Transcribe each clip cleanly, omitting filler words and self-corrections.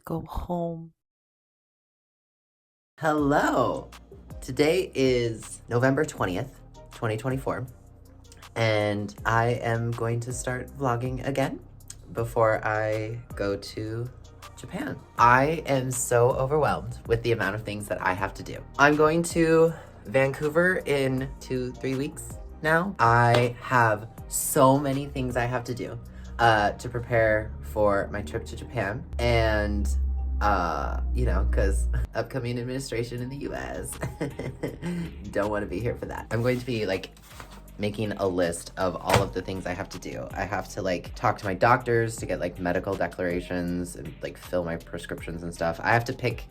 go home. Hello! Today is November 20th, 2024, and I am going to start vlogging again before I go to Japan. I am so overwhelmed with the amount of things that I have to do. I'm going to Vancouver in 2-3 weeks now. I have so many things I have to do to prepare for my trip to Japan, and because upcoming administration in the US. Don't want to be here for that. I'm going to be making a list of all of the things I have to do. I have to talk to my doctors to get medical declarations and fill my prescriptions and stuff. I have to pick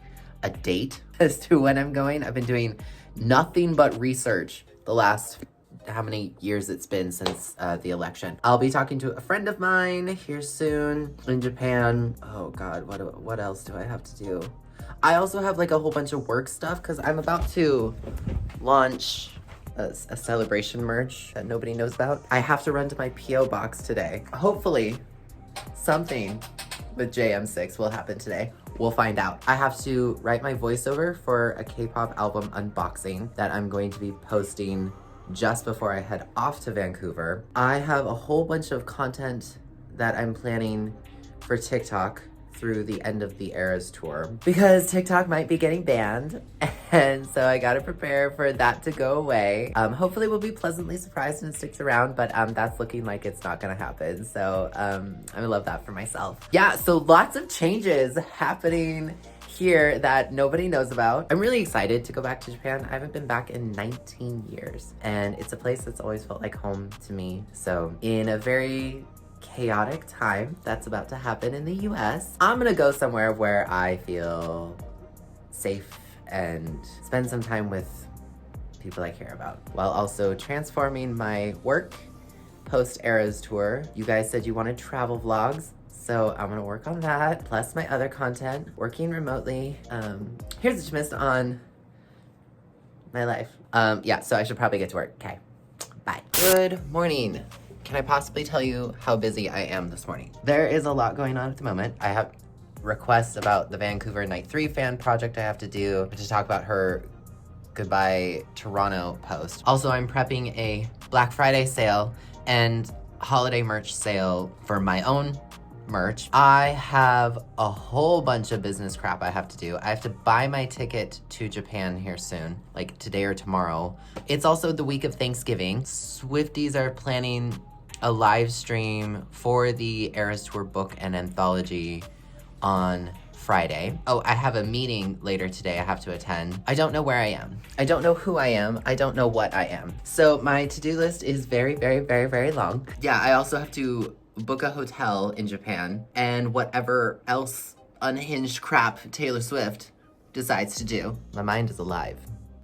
a date as to when I'm going. I've been doing nothing but research the last how many years it's been since the election. I'll be talking to a friend of mine here soon in Japan. Oh God, what else do I have to do? I also have a whole bunch of work stuff because I'm about to launch a celebration merch that nobody knows about. I have to run to my P.O. box today. Hopefully something with JM6 will happen today. We'll find out. I have to write my voiceover for a K-pop album unboxing that I'm going to be posting just before I head off to Vancouver. I have a whole bunch of content that I'm planning for TikTok through the end of the Eras tour because TikTok might be getting banned, and so I gotta prepare for that to go away. Hopefully we'll be pleasantly surprised and it sticks around, but that's looking like it's not gonna happen, so I love that for myself. Yeah, so lots of changes happening here that nobody knows about. I'm really excited to go back to Japan. I haven't been back in 19 years, and it's a place that's always felt like home to me. So in a very chaotic time that's about to happen in the US, I'm gonna go somewhere where I feel safe and spend some time with people I care about, while also transforming my work post-Eras tour. You guys said you wanted travel vlogs, so I'm gonna work on that, plus my other content, working remotely. Here's what you missed on my life. Yeah, so I should probably get to work. Okay, bye. Good morning. Can I possibly tell you how busy I am this morning? There is a lot going on at the moment. I have requests about the Vancouver Night 3 fan project I have to do, to talk about her Goodbye Toronto post. Also, I'm prepping a Black Friday sale and holiday merch sale for my own merch. I have a whole bunch of business crap I have to do. I have to buy my ticket to Japan here soon, like today or tomorrow. It's also the week of Thanksgiving. Swifties are planning a live stream for the Eras Tour book and anthology on Friday. Oh, I have a meeting later today I have to attend. I don't know where I am. I don't know who I am. I don't know what I am. So my to-do list is very, very, very, very long. Yeah, I also have to book a hotel in Japan and whatever else unhinged crap Taylor Swift decides to do. My mind is alive.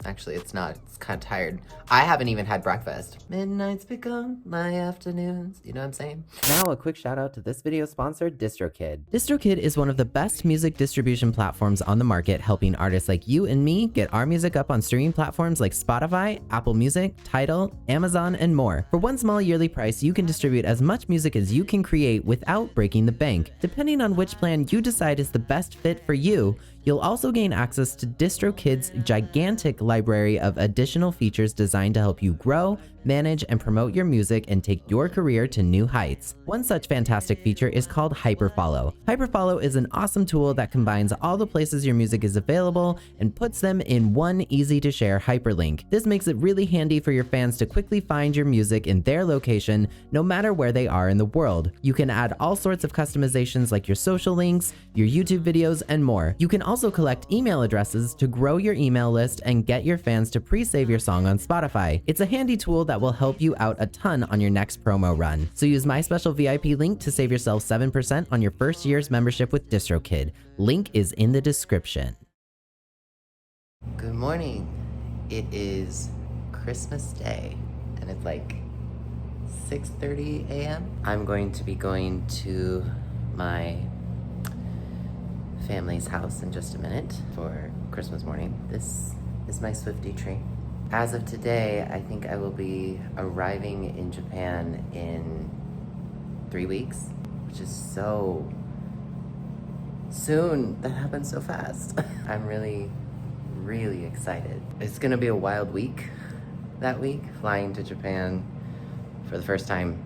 Actually, it's not. It's kind of tired. I haven't even had breakfast. Midnights become my afternoons. You know what I'm saying? Now, a quick shout out to this video sponsor, DistroKid. DistroKid is one of the best music distribution platforms on the market, helping artists like you and me get our music up on streaming platforms like Spotify, Apple Music, Tidal, Amazon, and more. For one small yearly price, you can distribute as much music as you can create without breaking the bank. Depending on which plan you decide is the best fit for you, you'll also gain access to DistroKid's gigantic library of additional features designed to help you grow, manage, and promote your music and take your career to new heights. One such fantastic feature is called Hyperfollow. Hyperfollow is an awesome tool that combines all the places your music is available and puts them in one easy-to-share hyperlink. This makes it really handy for your fans to quickly find your music in their location, no matter where they are in the world. You can add all sorts of customizations like your social links, your YouTube videos, and more. You can also collect email addresses to grow your email list and get your fans to pre-save your song on Spotify. It's a handy tool that will help you out a ton on your next promo run. So use my special VIP link to save yourself 7% on your first year's membership with DistroKid. Link is in the description. Good morning. It is Christmas Day and it's 6:30 a.m. I'm going to be going to my family's house in just a minute for Christmas morning. This is my Swiftie tree. As of today, I think I will be arriving in Japan in 3 weeks, which is so soon. That happened so fast. I'm really, really excited. It's gonna be a wild week that week, flying to Japan for the first time,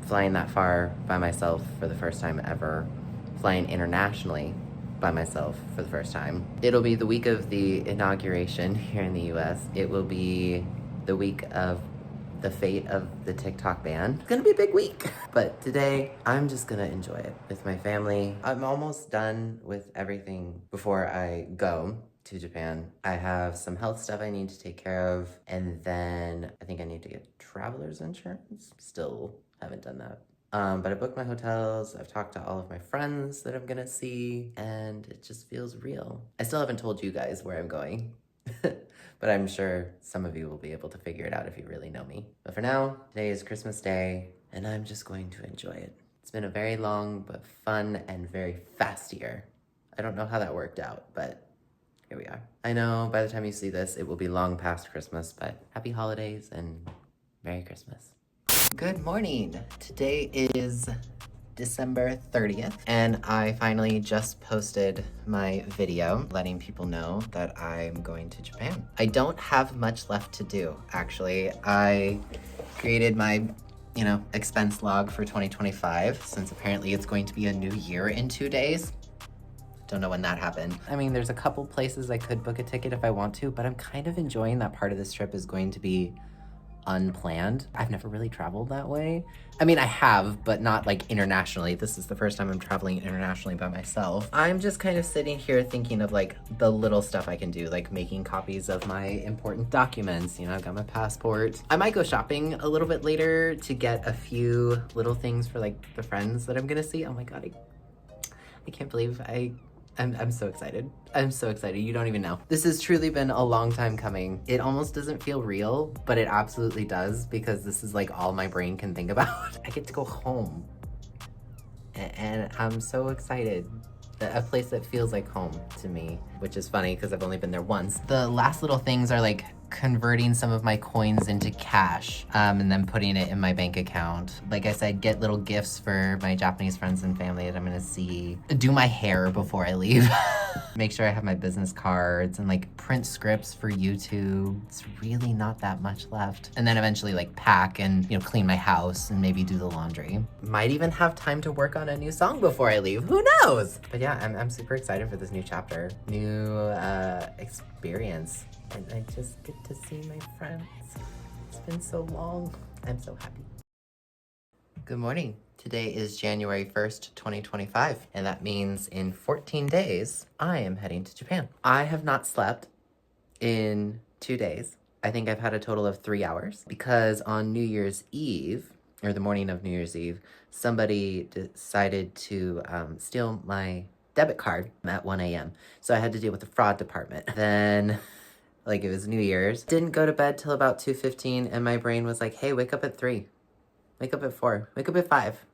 flying that far by myself for the first time ever, flying internationally by myself for the first time. It'll be the week of the inauguration here in the US. It will be the week of the fate of the TikTok ban. It's gonna be a big week. But today, I'm just gonna enjoy it with my family. I'm almost done with everything before I go to Japan. I have some health stuff I need to take care of, and then I think I need to get traveler's insurance. Still haven't done that. But I booked my hotels, I've talked to all of my friends that I'm gonna see, and it just feels real. I still haven't told you guys where I'm going. But I'm sure some of you will be able to figure it out if you really know me. But for now, today is Christmas Day, and I'm just going to enjoy it. It's been a very long but fun and very fast year. I don't know how that worked out, but here we are. I know by the time you see this, it will be long past Christmas, but happy holidays and Merry Christmas. Good morning. Today is December 30th, and I finally just posted my video letting people know that I'm going to Japan. I don't have much left to do, actually. I created my, expense log for 2025, since apparently it's going to be a new year in 2 days. Don't know when that happened. I mean, there's a couple places I could book a ticket if I want to, but I'm kind of enjoying that part of this trip is going to be unplanned. I've never really traveled that way. I mean, I have, but not like internationally. This is the first time I'm traveling internationally by myself. I'm just kind of sitting here thinking of like the little stuff I can do, like making copies of my important documents. I've got my passport. I might go shopping a little bit later to get a few little things for like the friends that I'm gonna see. Oh my God, I can't believe I'm so excited. I'm so excited. You don't even know. This has truly been a long time coming. It almost doesn't feel real, but it absolutely does, because this is like all my brain can think about. I get to go home. And I'm so excited. A place that feels like home to me, which is funny because I've only been there once. The last little things are like converting some of my coins into cash, and then putting it in my bank account. Like I said, get little gifts for my Japanese friends and family that I'm gonna see. Do my hair before I leave. Make sure I have my business cards and like print scripts for YouTube. It's really not that much left. And then eventually like pack and, clean my house and maybe do the laundry. Might even have time to work on a new song before I leave. Who knows? But yeah, I'm super excited for this new chapter, new experience. And I just get to see my friends. It's been so long. I'm so happy. Good morning. Today is January 1st, 2025, and that means in 14 days, I am heading to Japan. I have not slept in 2 days. I think I've had a total of 3 hours, because on New Year's Eve, or the morning of New Year's Eve, somebody decided to steal my debit card at 1 a.m. So I had to deal with the fraud department. Then it was New Year's. Didn't go to bed till about 2:15, and my brain was like, hey, wake up at 3. Wake up at 4. Wake up at 5.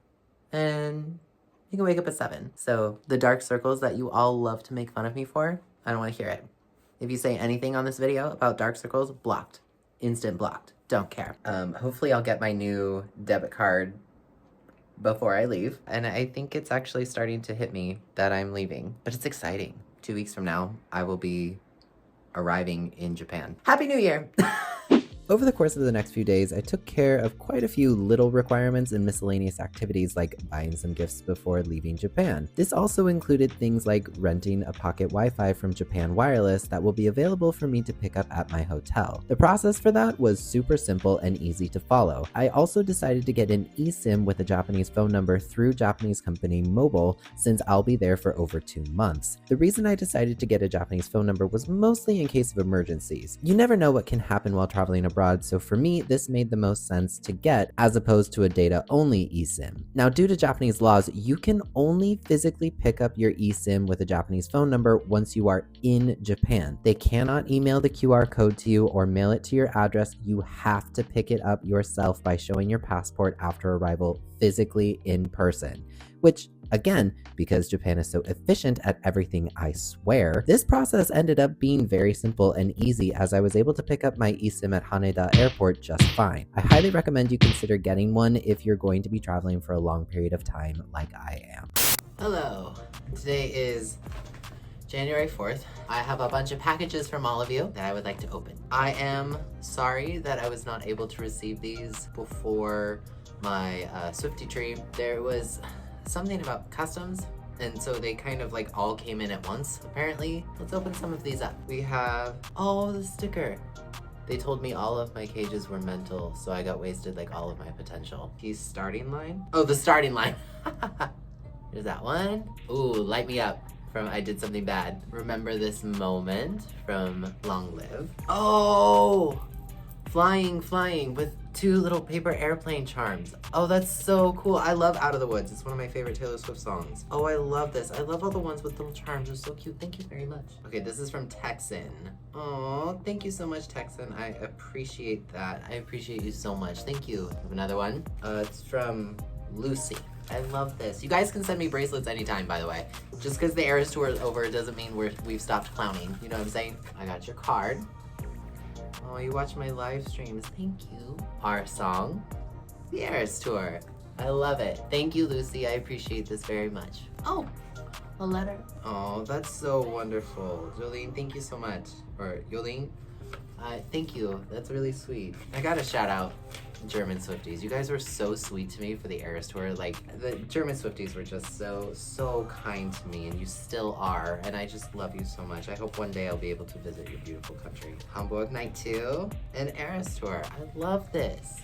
And you can wake up at 7. So the dark circles that you all love to make fun of me for, I don't want to hear it. If you say anything on this video about dark circles, blocked. Instant blocked. Don't care. Hopefully I'll get my new debit card before I leave. And I think it's actually starting to hit me that I'm leaving. But it's exciting. 2 weeks from now, I will be arriving in Japan. Happy New Year! Over the course of the next few days, I took care of quite a few little requirements and miscellaneous activities like buying some gifts before leaving Japan. This also included things like renting a pocket Wi-Fi from Japan Wireless that will be available for me to pick up at my hotel. The process for that was super simple and easy to follow. I also decided to get an eSIM with a Japanese phone number through Japanese company Mobile, since I'll be there for over 2 months. The reason I decided to get a Japanese phone number was mostly in case of emergencies. You never know what can happen while traveling abroad, so for me, this made the most sense to get, as opposed to a data-only eSIM. Now, due to Japanese laws, you can only physically pick up your eSIM with a Japanese phone number once you are in Japan. They cannot email the QR code to you or mail it to your address. You have to pick it up yourself by showing your passport after arrival physically in person, which, again, because Japan is so efficient at everything, I swear, this process ended up being very simple and easy, as I was able to pick up my eSIM at Haneda Airport just fine. I highly recommend you consider getting one if you're going to be traveling for a long period of time like I am. Hello. Today is January 4th. I have a bunch of packages from all of you that I would like to open. I am sorry that I was not able to receive these before my Swifty tree. There was something about customs, and so they kind of like all came in at once, apparently. Let's open some of these up. We have, oh, the sticker. They told me all of my cages were mental, so I got wasted like all of my potential. He's starting line? Oh, the starting line. There's that one. Ooh, light me up from I Did Something Bad. Remember This Moment from Long Live. Oh, flying with 2 little paper airplane charms. Oh, that's so cool. I love Out of the Woods. It's one of my favorite Taylor Swift songs. Oh, I love this. I love all the ones with little charms. They're so cute. Thank you very much. Okay, this is from Texan. Oh, thank you so much, Texan. I appreciate that. I appreciate you so much. Thank you. I have another one. It's from Lucy. I love this. You guys can send me bracelets anytime, by the way. Just because the Eras Tour is over doesn't mean we've stopped clowning. You know what I'm saying? I got your card. Oh, you watch my live streams. Thank you. Our song, the Eras Tour. I love it. Thank you, Lucy. I appreciate this very much. Oh, a letter. Oh, that's so wonderful. Jolene, thank you so much. Or Yolene, thank you. That's really sweet. I gotta shout out German Swifties. You guys were so sweet to me for the Eras Tour. Like, the German Swifties were just so kind to me, and you still are, and I just love you so much. I hope one day I'll be able to visit your beautiful country. Hamburg Night 2 and Eras Tour. I love this.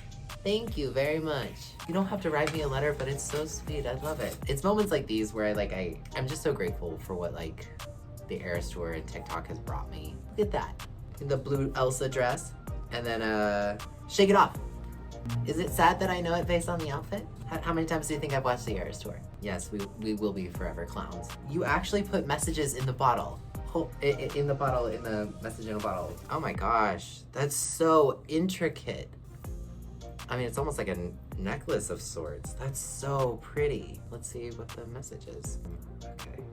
Thank you very much. You don't have to write me a letter, but it's so sweet. I love it. It's moments like these where I'm just so grateful for what like the Eras Tour and TikTok has brought me. Look at that. The blue Elsa dress, and then Shake It Off. Is it sad that I know it based on the outfit? How many times do you think I've watched the Eras Tour? Yes, we will be forever clowns. You actually put messages in the bottle. In the message in a bottle. Oh my gosh, that's so intricate. I mean, it's almost like a necklace of sorts. That's so pretty. Let's see what the message is. Okay.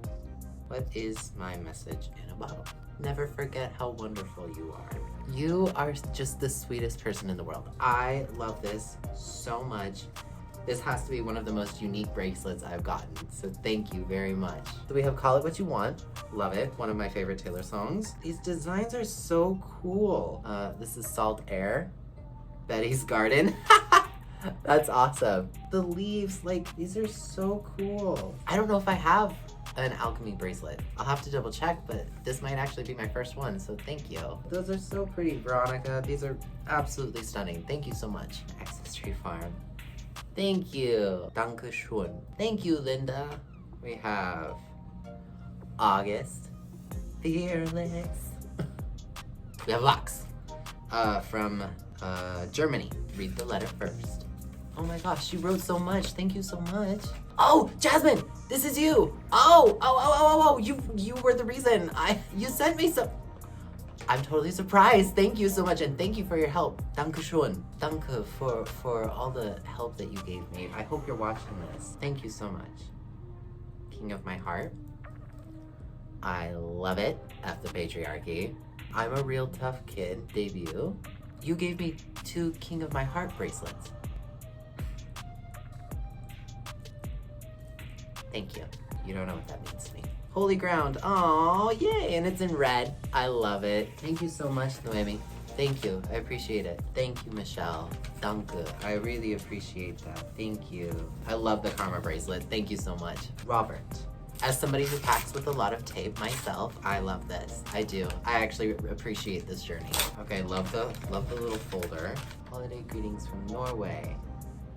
What is my message in a bottle? Never forget how wonderful you are. You are just the sweetest person in the world. I love this so much. This has to be one of the most unique bracelets I've gotten, so thank you very much. So we have Call It What You Want. Love it. One of my favorite Taylor songs. These designs are so cool. This is Salt Air. Betty's Garden. That's awesome. The leaves, like, these are so cool. I don't know if I have an alchemy bracelet. I'll have to double check, but this might actually be my first one, so thank you. Those are so pretty, Veronica. These are absolutely stunning. Thank you so much. Access Tree Farm. Thank you. Danke schön. Thank you, Linda. We have August. Fearless. We have Lux. From Germany. Read the letter first. Oh my gosh, she wrote so much. Thank you so much. Oh, Jasmine, this is you. Oh, you were the reason. You sent me some. I'm totally surprised. Thank you so much, and thank you for your help. Danke schön. Danke for all the help that you gave me. I hope you're watching this. Thank you so much. King of My Heart. I love it. F the patriarchy. I'm a Real Tough Kid debut. You gave me 2 King of My Heart bracelets. Thank you. You don't know what that means to me. Holy Ground. Oh, yay. And it's in red. I love it. Thank you so much, Noemi. Thank you. I appreciate it. Thank you, Michelle. Danke. I really appreciate that. Thank you. I love the Karma bracelet. Thank you so much. Robert. As somebody who packs with a lot of tape myself, I love this. I do. I actually appreciate this journey. Okay, love the little folder. Holiday greetings from Norway.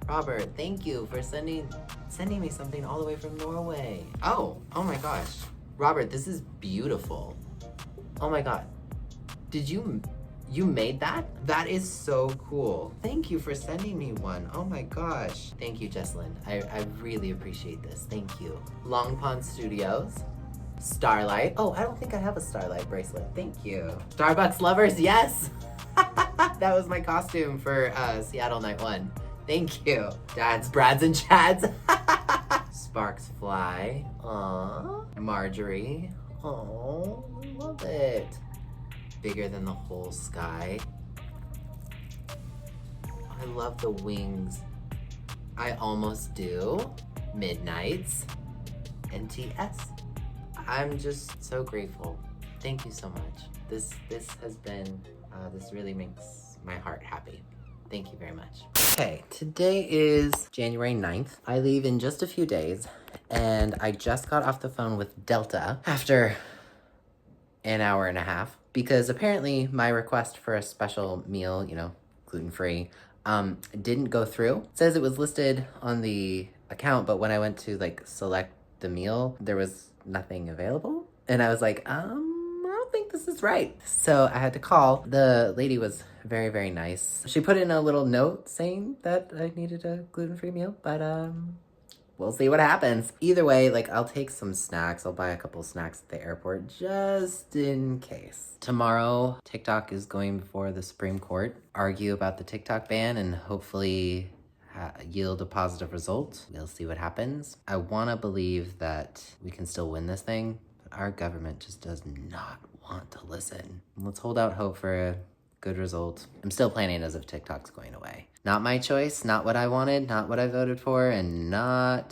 Robert, thank you for sending me something all the way from Norway. Oh my gosh. Robert, this is beautiful. Oh my god. Did you made that? That is so cool. Thank you for sending me one. Oh my gosh. Thank you, Jesslyn. I really appreciate this. Thank you. Long Pond Studios. Starlight. Oh, I don't think I have a Starlight bracelet. Thank you. Starbucks Lovers, yes! That was my costume for Seattle Night 1. Thank you. Dads, Brads, and Chads. Sparks Fly. Aww. Marjorie. Oh, love it. Bigger Than the Whole Sky. I love the wings. I Almost Do. Midnights. NTS. I'm just so grateful. Thank you so much. This has been, this really makes my heart happy. Thank you very much. Okay, today is January 9th. I leave in just a few days, and I just got off the phone with Delta after an hour and a half because apparently my request for a special meal, gluten-free, didn't go through. It says it was listed on the account, but when I went to select the meal, there was nothing available. And I was like, I don't think this is right. So I had to call. The lady was very, very nice. She put in a little note saying that I needed a gluten-free meal, but we'll see what happens. Either way, I'll take some snacks. I'll buy a couple snacks at the airport just in case. Tomorrow, TikTok is going before the Supreme Court, argue about the TikTok ban, and hopefully yield a positive result. We'll see what happens. I want to believe that we can still win this thing, but our government just does not want to listen. Let's hold out hope for a good result. I'm still planning as if TikTok's going away. Not my choice, not what I wanted, not what I voted for, and I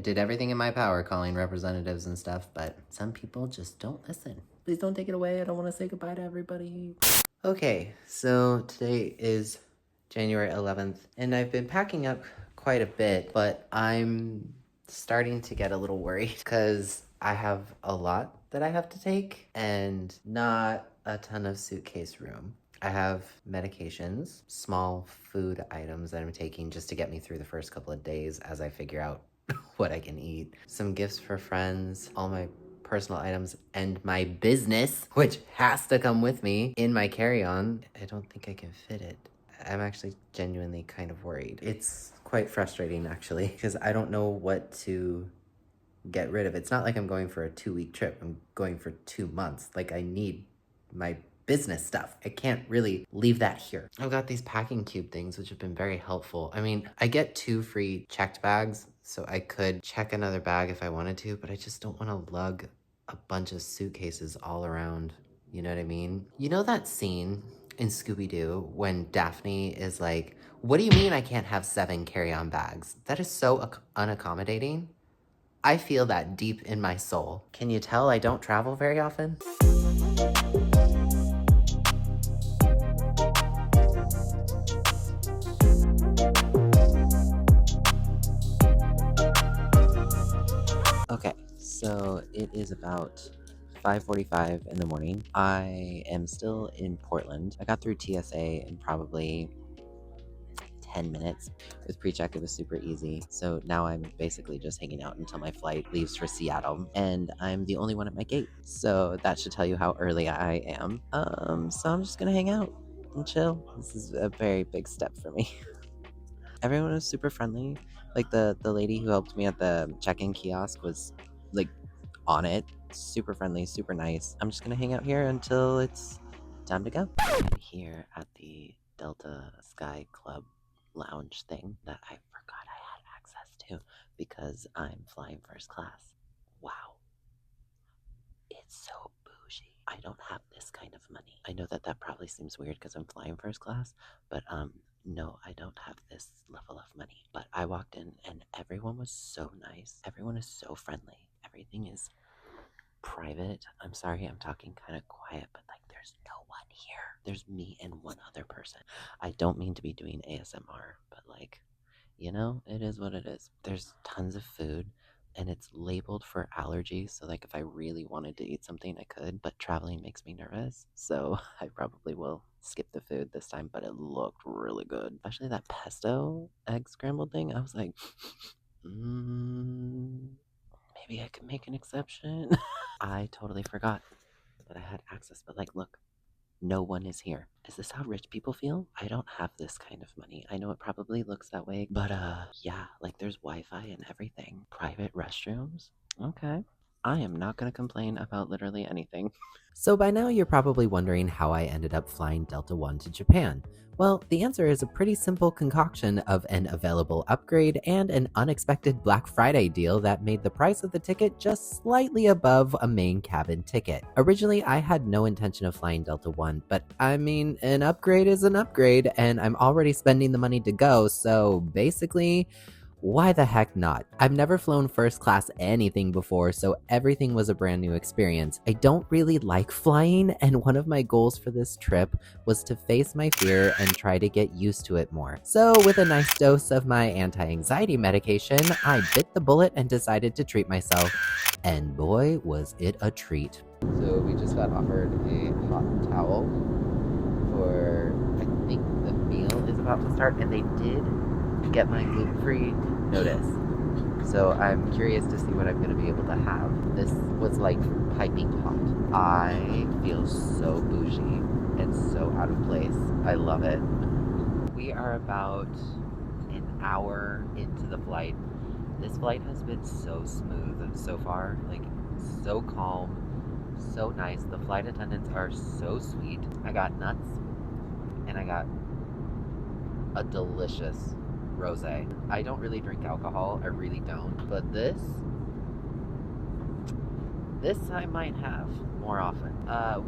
did everything in my power calling representatives and stuff, but some people just don't listen. Please don't take it away. I don't want to say goodbye to everybody. Okay, so today is January 11th, and I've been packing up quite a bit, but I'm starting to get a little worried because I have a lot that I have to take and not a ton of suitcase room. I have medications, small food items that I'm taking just to get me through the first couple of days as I figure out what I can eat. Some gifts for friends, all my personal items, and my business, which has to come with me in my carry-on. I don't think I can fit it. I'm actually genuinely kind of worried. It's quite frustrating, actually, because I don't know what to get rid of. It's not like I'm going for a 2-week trip. I'm going for 2 months. I need my business stuff. I can't really leave that here. I've got these packing cube things, which have been very helpful. I mean, I get 2 free checked bags, so I could check another bag if I wanted to, but I just don't want to lug a bunch of suitcases all around. You know what I mean? You know that scene in Scooby-Doo when Daphne is like, what do you mean I can't have 7 carry-on bags? That is so unaccommodating. I feel that deep in my soul. Can you tell I don't travel very often? Okay, so it is about 5:45 in the morning. I am still in Portland. I got through TSA in probably 10 minutes. With pre-check, it was super easy. So now I'm basically just hanging out until my flight leaves for Seattle, and I'm the only one at my gate. So that should tell you how early I am. So I'm just gonna hang out and chill. This is a very big step for me. Everyone was super friendly. The lady who helped me at the check-in kiosk was on it. Super friendly, super nice. I'm just gonna hang out here until it's time to go. I'm here at the Delta Sky Club lounge thing that I forgot I had access to because I'm flying first class. Wow. It's so bougie. I don't have this kind of money. I know that probably seems weird because I'm flying first class, but no, I don't have this level of money. But I walked in and everyone was so nice. Everyone is so friendly. Everything is private. I'm sorry I'm talking kind of quiet, but there's no one here. There's me and one other person. I don't mean to be doing ASMR, but it is what it is. There's tons of food and it's labeled for allergies, so if I really wanted to eat something I could, but traveling makes me nervous, so I probably will skip the food this time. But it looked really good, especially that pesto egg scrambled thing. I was like, maybe I could make an exception. I totally forgot that I had access, but look, no one is here. Is this how rich people feel? I don't have this kind of money. I know it probably looks that way, but yeah, there's Wi-Fi and everything. Private restrooms? Okay. I am not going to complain about literally anything. So by now you're probably wondering how I ended up flying Delta One to Japan. Well, the answer is a pretty simple concoction of an available upgrade and an unexpected Black Friday deal that made the price of the ticket just slightly above a main cabin ticket. Originally, I had no intention of flying Delta One, but I mean, an upgrade is an upgrade, and I'm already spending the money to go, so basically, Why the heck not? I've never flown first class anything before, so everything was a brand new experience. I don't really like flying, and one of my goals for this trip was to face my fear and try to get used to it more. So with a nice dose of my anti-anxiety medication, I bit the bullet and decided to treat myself. And boy, was it a treat. So we just got offered a hot towel for, I think the meal is about to start, and they did get my gluten-free notice. So I'm curious to see what I'm gonna be able to have. This was like piping hot. I feel so bougie and so out of place. I love it. We are about an hour into the flight. This flight has been so smooth so far, like so calm, so nice. The flight attendants are so sweet. I got nuts and I got a delicious rosé. I don't really drink alcohol, I really don't, but this I might have more often.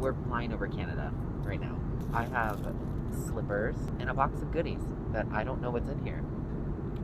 We're flying over Canada right now. I have slippers and a box of goodies that I don't know what's in here.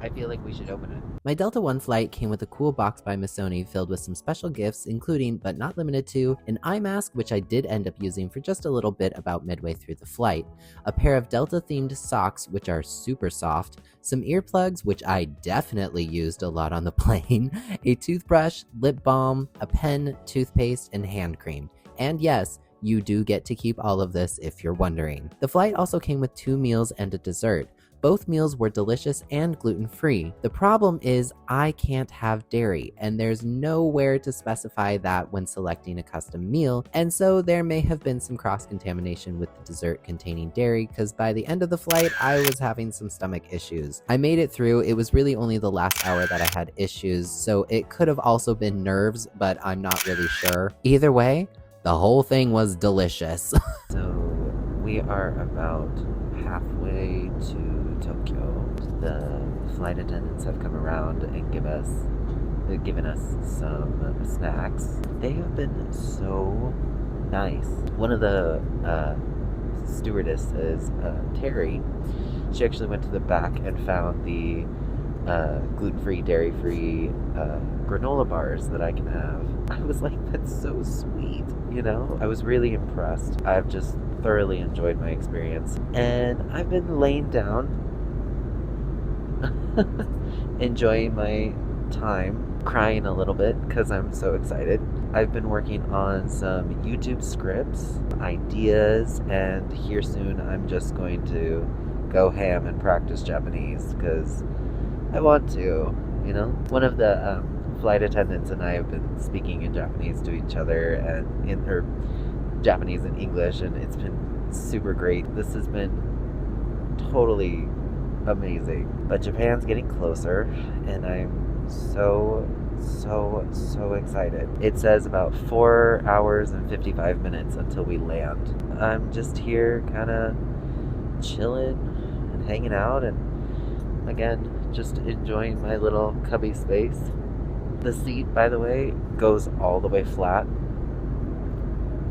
I feel like we should open it. My Delta One flight came with a cool box by Missoni filled with some special gifts, including, but not limited to, an eye mask, which I did end up using for just a little bit about midway through the flight, a pair of Delta-themed socks, which are super soft, some earplugs, which I definitely used a lot on the plane, a toothbrush, lip balm, a pen, toothpaste, and hand cream. And yes, you do get to keep all of this if you're wondering. The flight also came with 2 meals and a dessert. Both meals were delicious and gluten-free. The problem is I can't have dairy, and there's nowhere to specify that when selecting a custom meal, and so there may have been some cross-contamination with the dessert containing dairy, because by the end of the flight, I was having some stomach issues. I made it through. It was really only the last hour that I had issues, so it could have also been nerves, but I'm not really sure. Either way, the whole thing was delicious. So we are about halfway to Tokyo. The flight attendants have come around and given us some snacks. They have been so nice. One of the stewardesses, Terry, she actually went to the back and found the gluten-free, dairy-free granola bars that I can have. I was like, that's so sweet, you know? I was really impressed. I've just thoroughly enjoyed my experience. And I've been laying down, enjoying my time, crying a little bit because I'm so excited. I've been working on some YouTube scripts, ideas, and here soon I'm just going to go ham and practice Japanese because I want to, you know? One of the flight attendants and I have been speaking in Japanese to each other and in her Japanese and English, and it's been super great. This has been totally amazing. But Japan's getting closer, and I'm so excited. It says about 4 hours and 55 minutes until we land. I'm just here kind of chilling and hanging out, and again, just enjoying my little cubby space. The seat, by the way, goes all the way flat.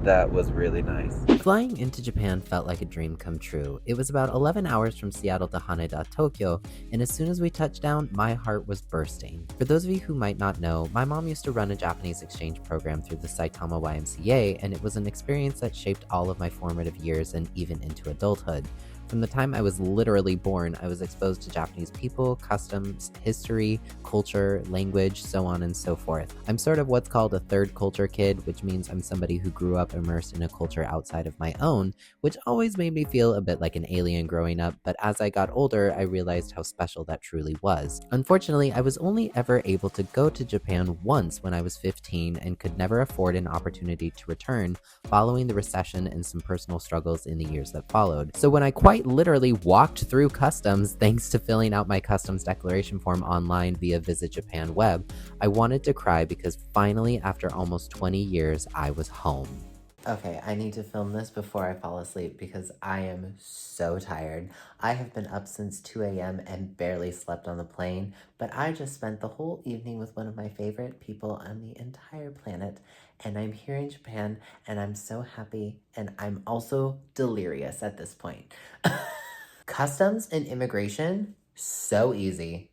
That was really nice. Flying into Japan felt like a dream come true. It was about 11 hours from Seattle to Haneda, Tokyo, and as soon as we touched down, my heart was bursting. For those of you who might not know, my mom used to run a Japanese exchange program through the Saitama YMCA, and it was an experience that shaped all of my formative years and even into adulthood. From the time I was literally born, I was exposed to Japanese people, customs, history, culture, language, so on and so forth. I'm sort of what's called a third culture kid, which means I'm somebody who grew up immersed in a culture outside of my own, which always made me feel a bit like an alien growing up, but as I got older, I realized how special that truly was. Unfortunately, I was only ever able to go to Japan once when I was 15 and could never afford an opportunity to return following the recession and some personal struggles in the years that followed. So when I quite literally walked through customs thanks to filling out my customs declaration form online via Visit Japan web, I wanted to cry because finally, after almost 20 years, I was home. Okay, I need to film this before I fall asleep because I am so tired. I have been up since 2 a.m. and barely slept on the plane, but I just spent the whole evening with one of my favorite people on the entire planet, and I'm here in Japan, and I'm so happy, and I'm also delirious at this point. Customs and immigration, so easy.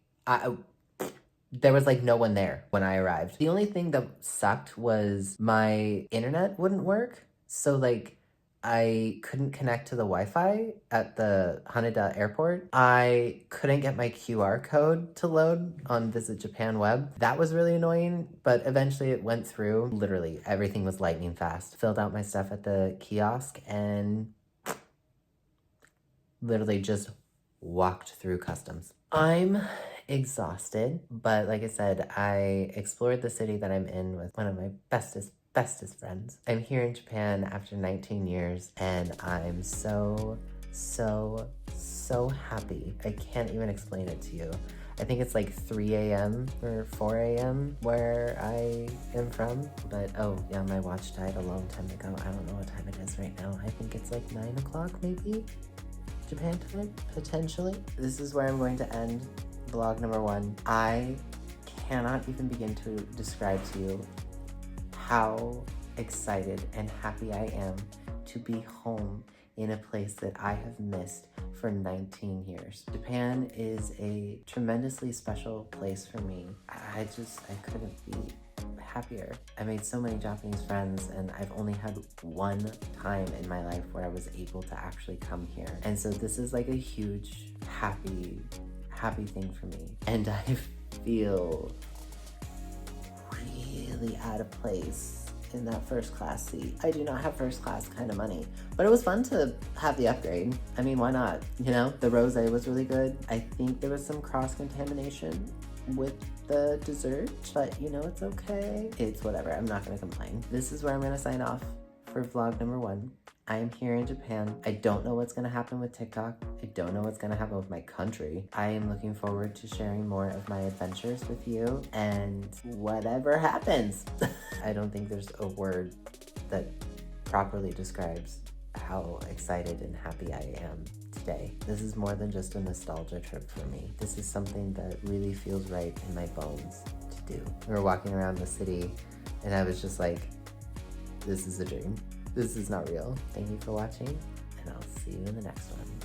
there was like no one there when I arrived. The only thing that sucked was my internet wouldn't work. So like I couldn't connect to the Wi-Fi at the Haneda airport. I couldn't get my QR code to load on Visit Japan web. That was really annoying, but eventually it went through. Literally everything was lightning fast. Filled out my stuff at the kiosk and literally just walked through customs. I'm exhausted, but like I said, I explored the city that I'm in with one of my bestest friends. I'm here in Japan after 19 years and I'm so happy. I can't even explain it to you. I think it's like 3 a.m. or 4 a.m. where I am from. But oh yeah, my watch died a long time ago. I don't know what time it is right now. I think it's like 9 o'clock maybe? Japan time, potentially. This is where I'm going to end vlog number 1. I cannot even begin to describe to you how excited and happy I am to be home in a place that I have missed for 19 years. Japan is a tremendously special place for me. I couldn't be happier. I made so many Japanese friends and I've only had one time in my life where I was able to actually come here. And so this is like a huge, happy thing for me. And I feel really out of place in that first class seat. I do not have first class kind of money, but it was fun to have the upgrade. I mean, why not? You know, the rosé was really good. I think there was some cross-contamination with the dessert, but you know, it's okay. It's whatever, I'm not gonna complain. This is where I'm gonna sign off for vlog number 1. I am here in Japan. I don't know what's gonna happen with TikTok. I don't know what's gonna happen with my country. I am looking forward to sharing more of my adventures with you and whatever happens. I don't think there's a word that properly describes how excited and happy I am today. This is more than just a nostalgia trip for me. This is something that really feels right in my bones to do. We were walking around the city and I was just like, this is a dream. This is not real. Thank you for watching and I'll see you in the next one.